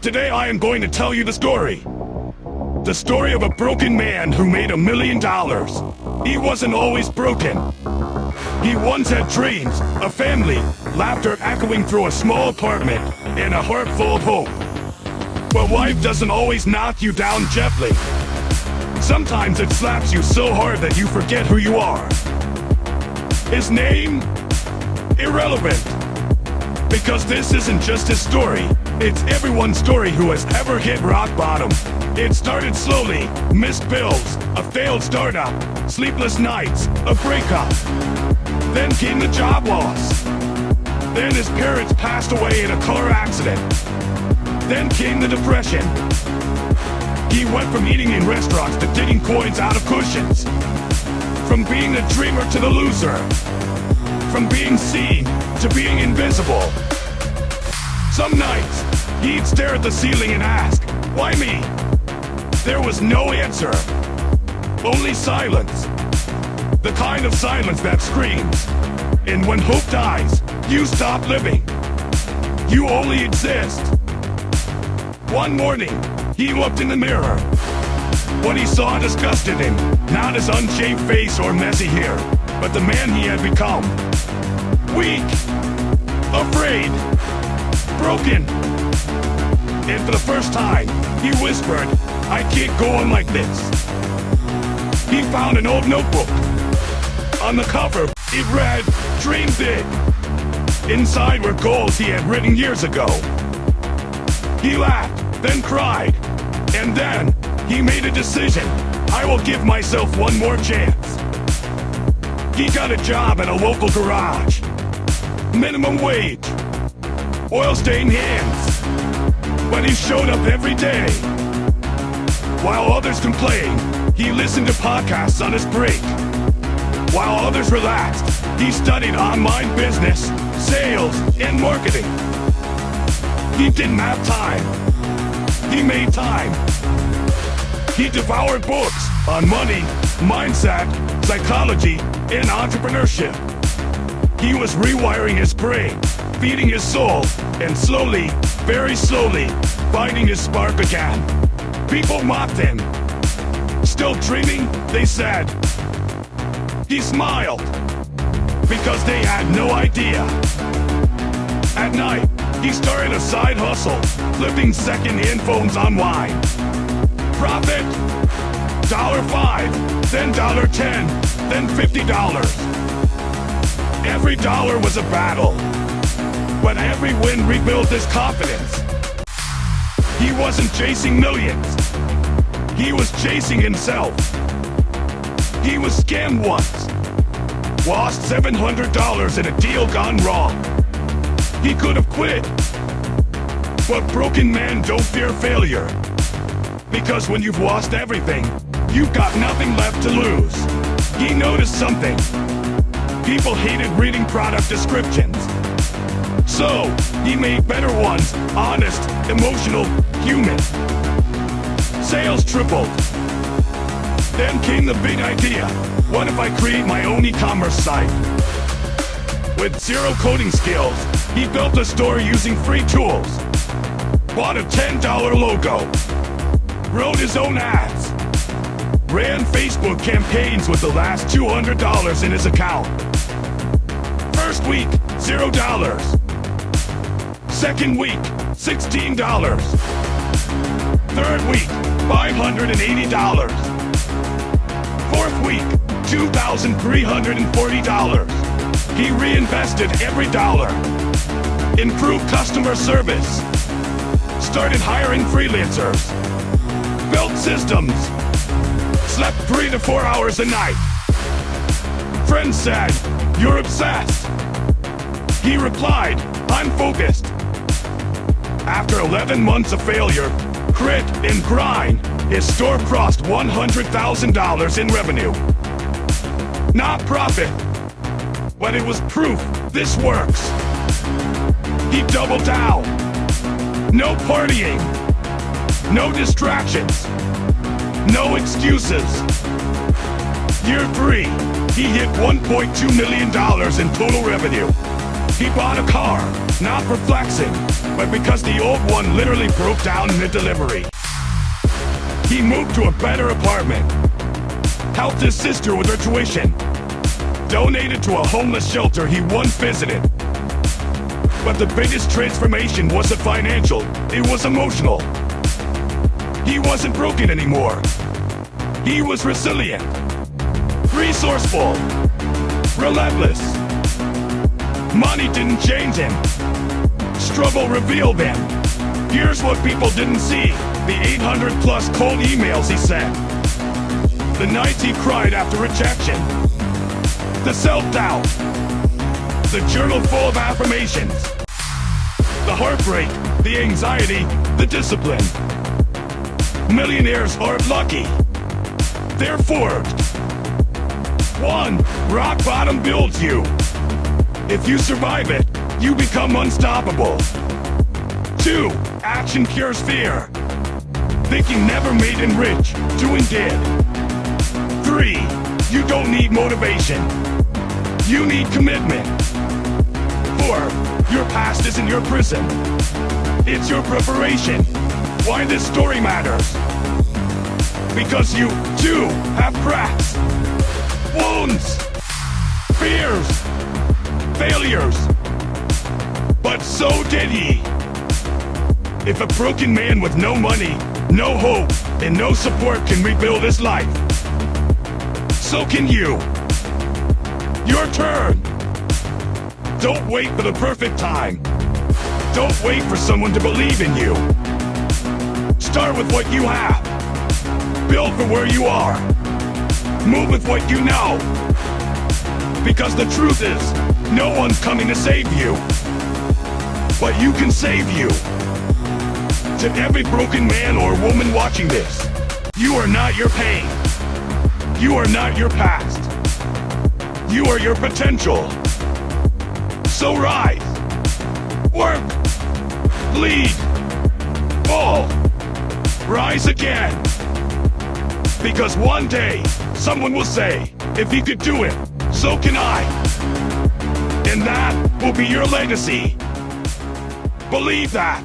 Today I am going to tell you the story. The story of a broken man who made $1 million. He wasn't always broken. He once had dreams, a family, laughter echoing through a small apartment, and a heart full of hope. But life doesn't always knock you down gently. Sometimes it slaps you so hard that you forget who you are. His name? Irrelevant. Because this isn't just his story, it's everyone's story who has ever hit rock bottom. It started slowly, missed bills, a failed startup, sleepless nights, a breakup. Then came the job loss. Then his parents passed away in a car accident. Then came the depression. He went from eating in restaurants to digging coins out of cushions. From being the dreamer to the loser. From being seen to being invisible. Some nights, he'd stare at the ceiling and ask, "Why me?" There was no answer. Only silence. The kind of silence that screams. And when hope dies, you stop living. You only exist. One morning, he looked in the mirror. What he saw disgusted him, not his unshaved face or messy hair, but the man he had become. Weak, afraid, broken. And for the first time, he whispered, "I can't go on like this." He found an old notebook. On the cover, it read, "Dream big." Inside were goals he had written years ago. He laughed, then cried, and then he made a decision. I will give myself one more chance. He got a job at a local garage. Minimum wage. Oil-stained hands. But he showed up every day. While others complained, he listened to podcasts on his break. While others relaxed, he studied online business, sales, and marketing. He didn't have time. He made time. He devoured books on money, mindset, psychology, and entrepreneurship. He was rewiring his brain, feeding his soul, and slowly, very slowly, finding his spark again. People mocked him. Still dreaming, they said. He smiled, because they had no idea. At night, he started a side hustle, flipping second-hand phones online. Profit? $5, then $10, then $50. Every dollar was a battle, but every win rebuilt his confidence. He wasn't chasing millions. He was chasing himself. He was scammed once. Lost $700 in a deal gone wrong. He could have quit. But broken men don't fear failure. Because when you've lost everything, you've got nothing left to lose. He noticed something. People hated reading product descriptions. So, he made better ones, honest, emotional, human. Sales tripled. Then came the big idea. What if I create my own e-commerce site? With zero coding skills, he built a store using free tools. Bought a $10 logo. Wrote his own ads. Ran Facebook campaigns with the last $200 in his account. First week, $0. Second week, $16. Third week, $580. Fourth week, $2,340. He reinvested every dollar. Improved customer service. Started hiring freelancers. Built systems. Slept 3 to 4 hours a night. Friends said, "You're obsessed." He replied, "I'm focused." After 11 months of failure, grit, and grind, his store crossed $100,000 in revenue. Not profit, but it was proof this works. He doubled down. No partying. No distractions. No excuses. Year 3, he hit $1.2 million in total revenue. He bought a car, not for flexing, but because the old one literally broke down in the delivery. He moved to a better apartment, helped his sister with her tuition, donated to a homeless shelter he once visited. But the biggest transformation wasn't financial, it was emotional. He wasn't broken anymore. He was resilient, resourceful, relentless. Money didn't change him. Struggle revealed him. Here's what people didn't see: the 800 plus cold emails he sent, the nights he cried after rejection, the self-doubt, the journal full of affirmations, the heartbreak, the anxiety, the discipline. Millionaires aren't lucky. They're forged. 1. Rock bottom builds you. If you survive it, you become unstoppable. 2. Action cures fear. Thinking never made him rich, doing did. 3. You don't need motivation. You need commitment. 4. Your past isn't your prison. It's your preparation. Why this story matters? Because you, too, have cracks, wounds, fears, failures. But so did he. If a broken man with no money, no hope, and no support can rebuild his life, so can you. Your turn. Don't wait for the perfect time. Don't wait for someone to believe in you. Start with what you have. Build for where you are. Move with what you know. Because the truth is, no one's coming to save you. But you can save you. To every broken man or woman watching this, you are not your pain. You are not your past. You are your potential. So rise. Work. Lead. Fall. Rise again. Because one day, someone will say, if he could do it, so can I. And that will be your legacy. Believe that.